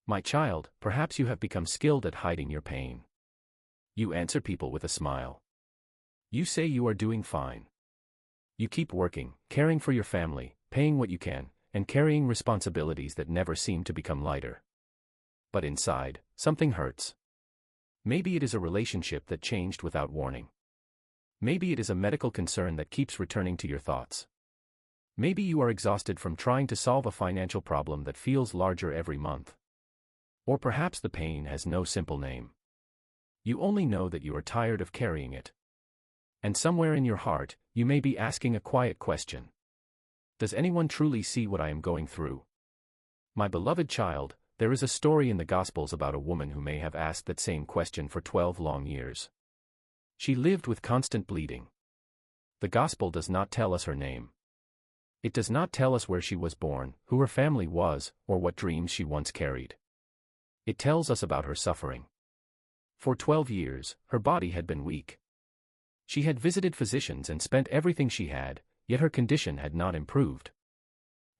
My child, perhaps you have become skilled at hiding your pain. You answer people with a smile. You say you are doing fine. You keep working, caring for your family, paying what you can, and carrying responsibilities that never seem to become lighter. But inside, something hurts. Maybe it is a relationship that changed without warning. Maybe it is a medical concern that keeps returning to your thoughts. Maybe you are exhausted from trying to solve a financial problem that feels larger every month. Or perhaps the pain has no simple name. You only know that you are tired of carrying it. And somewhere in your heart, you may be asking a quiet question. Does anyone truly see what I am going through? My beloved child, there is a story in the Gospels about a woman who may have asked that same question for 12 long years. She lived with constant bleeding. The Gospel does not tell us her name. It does not tell us where she was born, who her family was, or what dreams she once carried. It tells us about her suffering. For 12 years, her body had been weak. She had visited physicians and spent everything she had, yet her condition had not improved.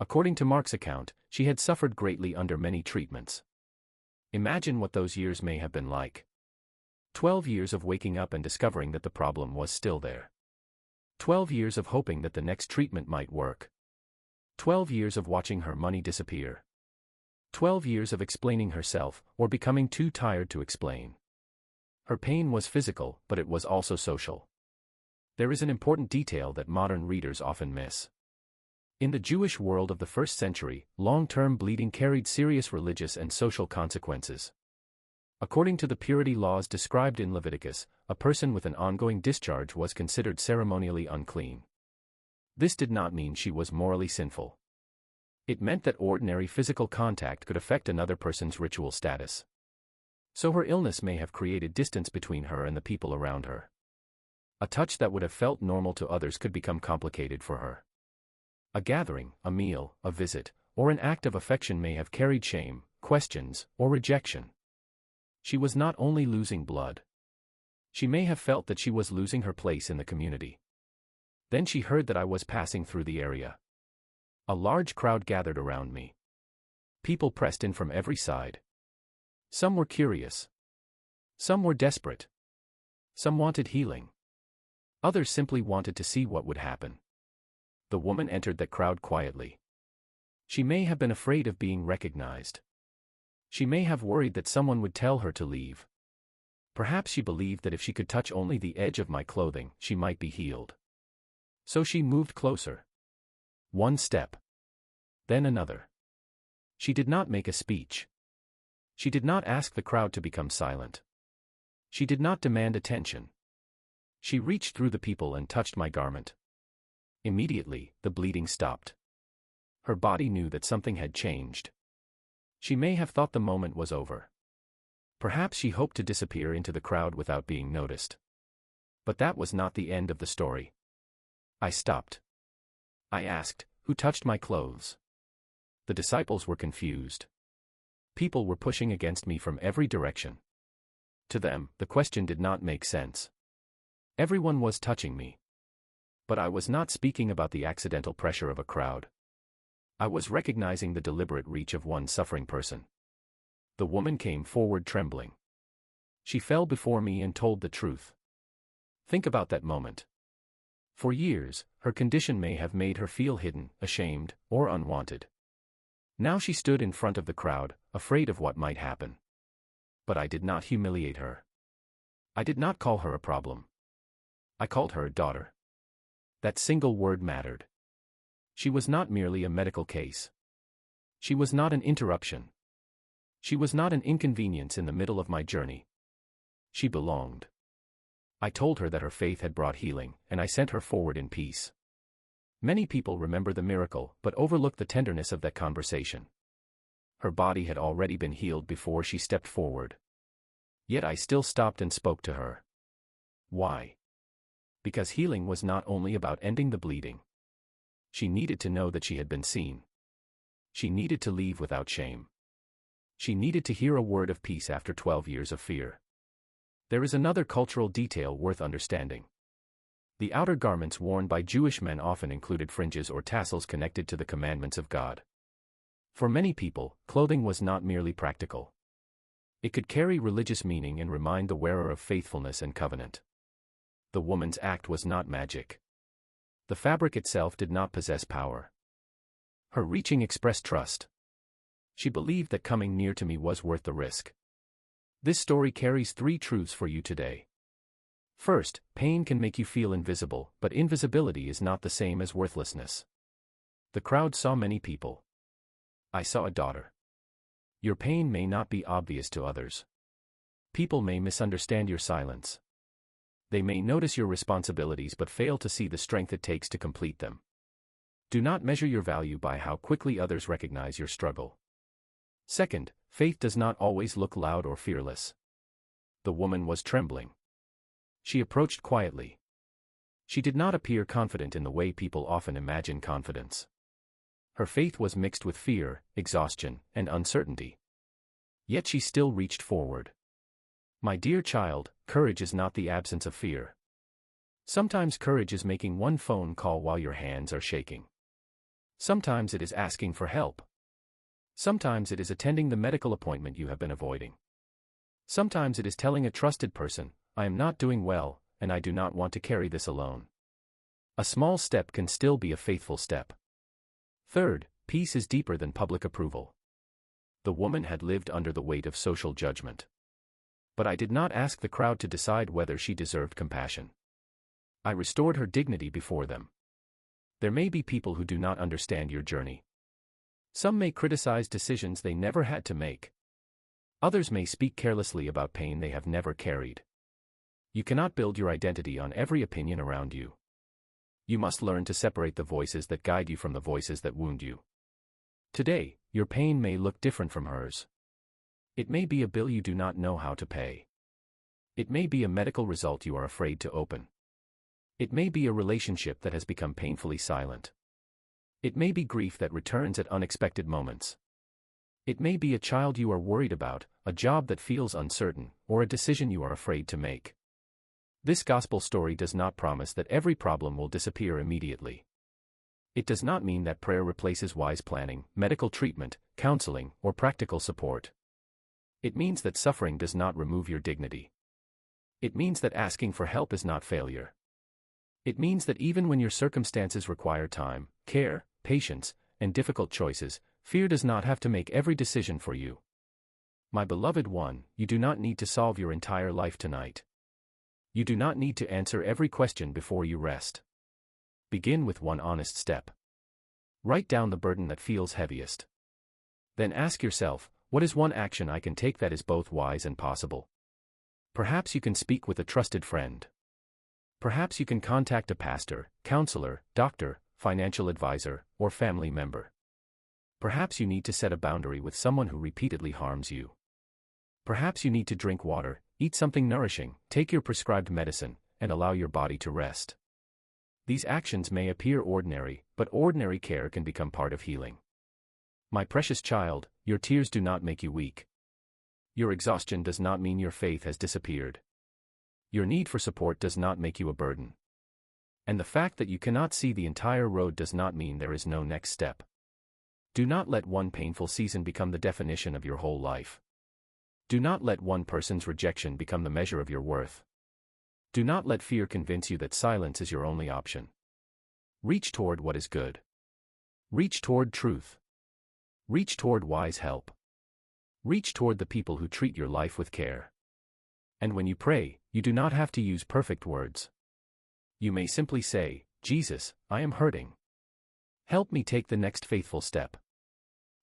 According to Mark's account, she had suffered greatly under many treatments. Imagine what those years may have been like. 12 years of waking up and discovering that the problem was still there. 12 years of hoping that the next treatment might work. 12 years of watching her money disappear. 12 years of explaining herself, or becoming too tired to explain. Her pain was physical, but it was also social. There is an important detail that modern readers often miss. In the Jewish world of the 1st century, long-term bleeding carried serious religious and social consequences. According to the purity laws described in Leviticus, a person with an ongoing discharge was considered ceremonially unclean. This did not mean she was morally sinful. It meant that ordinary physical contact could affect another person's ritual status. So her illness may have created distance between her and the people around her. A touch that would have felt normal to others could become complicated for her. A gathering, a meal, a visit, or an act of affection may have carried shame, questions, or rejection. She was not only losing blood. She may have felt that she was losing her place in the community. Then she heard that I was passing through the area. A large crowd gathered around me. People pressed in from every side. Some were curious. Some were desperate. Some wanted healing. Others simply wanted to see what would happen. The woman entered that crowd quietly. She may have been afraid of being recognized. She may have worried that someone would tell her to leave. Perhaps she believed that if she could touch only the edge of my clothing, she might be healed. So she moved closer. One step. Then another. She did not make a speech. She did not ask the crowd to become silent. She did not demand attention. She reached through the people and touched my garment. Immediately, the bleeding stopped. Her body knew that something had changed. She may have thought the moment was over. Perhaps she hoped to disappear into the crowd without being noticed. But that was not the end of the story. I stopped. I asked, "Who touched my clothes?" The disciples were confused. People were pushing against me from every direction. To them, the question did not make sense. Everyone was touching me. But I was not speaking about the accidental pressure of a crowd. I was recognizing the deliberate reach of one suffering person. The woman came forward trembling. She fell before me and told the truth. Think about that moment. For years, her condition may have made her feel hidden, ashamed, or unwanted. Now she stood in front of the crowd, afraid of what might happen. But I did not humiliate her. I did not call her a problem. I called her a daughter. That single word mattered. She was not merely a medical case. She was not an interruption. She was not an inconvenience in the middle of my journey. She belonged. I told her that her faith had brought healing, and I sent her forward in peace. Many people remember the miracle, but overlook the tenderness of that conversation. Her body had already been healed before she stepped forward. Yet I still stopped and spoke to her. Why? Because healing was not only about ending the bleeding. She needed to know that she had been seen. She needed to leave without shame. She needed to hear a word of peace after 12 years of fear. There is another cultural detail worth understanding. The outer garments worn by Jewish men often included fringes or tassels connected to the commandments of God. For many people, clothing was not merely practical. It could carry religious meaning and remind the wearer of faithfulness and covenant. The woman's act was not magic. The fabric itself did not possess power. Her reaching expressed trust. She believed that coming near to me was worth the risk. This story carries 3 truths for you today. First, pain can make you feel invisible, but invisibility is not the same as worthlessness. The crowd saw many people. I saw a daughter. Your pain may not be obvious to others. People may misunderstand your silence. They may notice your responsibilities but fail to see the strength it takes to complete them. Do not measure your value by how quickly others recognize your struggle. Second, faith does not always look loud or fearless. The woman was trembling. She approached quietly. She did not appear confident in the way people often imagine confidence. Her faith was mixed with fear, exhaustion, and uncertainty. Yet she still reached forward. My dear child, courage is not the absence of fear. Sometimes courage is making one phone call while your hands are shaking. Sometimes it is asking for help. Sometimes it is attending the medical appointment you have been avoiding. Sometimes it is telling a trusted person, I am not doing well, and I do not want to carry this alone. A small step can still be a faithful step. Third, peace is deeper than public approval. The woman had lived under the weight of social judgment. But I did not ask the crowd to decide whether she deserved compassion. I restored her dignity before them. There may be people who do not understand your journey. Some may criticize decisions they never had to make. Others may speak carelessly about pain they have never carried. You cannot build your identity on every opinion around you. You must learn to separate the voices that guide you from the voices that wound you. Today, your pain may look different from hers. It may be a bill you do not know how to pay. It may be a medical result you are afraid to open. It may be a relationship that has become painfully silent. It may be grief that returns at unexpected moments. It may be a child you are worried about, a job that feels uncertain, or a decision you are afraid to make. This gospel story does not promise that every problem will disappear immediately. It does not mean that prayer replaces wise planning, medical treatment, counseling, or practical support. It means that suffering does not remove your dignity. It means that asking for help is not failure. It means that even when your circumstances require time, care, patience, and difficult choices, fear does not have to make every decision for you. My beloved one, you do not need to solve your entire life tonight. You do not need to answer every question before you rest. Begin with one honest step. Write down the burden that feels heaviest. Then ask yourself, what is one action I can take that is both wise and possible? Perhaps you can speak with a trusted friend. Perhaps you can contact a pastor, counselor, doctor, financial advisor, or family member. Perhaps you need to set a boundary with someone who repeatedly harms you. Perhaps you need to drink water, eat something nourishing, take your prescribed medicine, and allow your body to rest. These actions may appear ordinary, but ordinary care can become part of healing. My precious child, your tears do not make you weak. Your exhaustion does not mean your faith has disappeared. Your need for support does not make you a burden. And the fact that you cannot see the entire road does not mean there is no next step. Do not let one painful season become the definition of your whole life. Do not let one person's rejection become the measure of your worth. Do not let fear convince you that silence is your only option. Reach toward what is good. Reach toward truth. Reach toward wise help. Reach toward the people who treat your life with care. And when you pray, you do not have to use perfect words. You may simply say, Jesus, I am hurting. Help me take the next faithful step.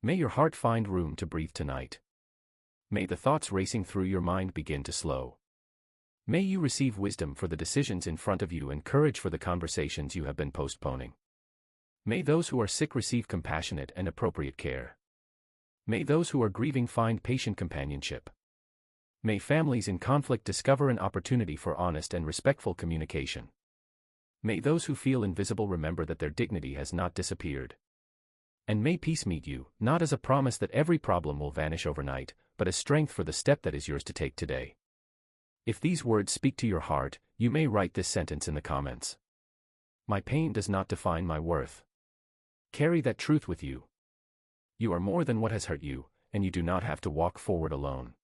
May your heart find room to breathe tonight. May the thoughts racing through your mind begin to slow. May you receive wisdom for the decisions in front of you and courage for the conversations you have been postponing. May those who are sick receive compassionate and appropriate care. May those who are grieving find patient companionship. May families in conflict discover an opportunity for honest and respectful communication. May those who feel invisible remember that their dignity has not disappeared. And may peace meet you, not as a promise that every problem will vanish overnight, but as strength for the step that is yours to take today. If these words speak to your heart, you may write this sentence in the comments. My pain does not define my worth. Carry that truth with you. You are more than what has hurt you, and you do not have to walk forward alone.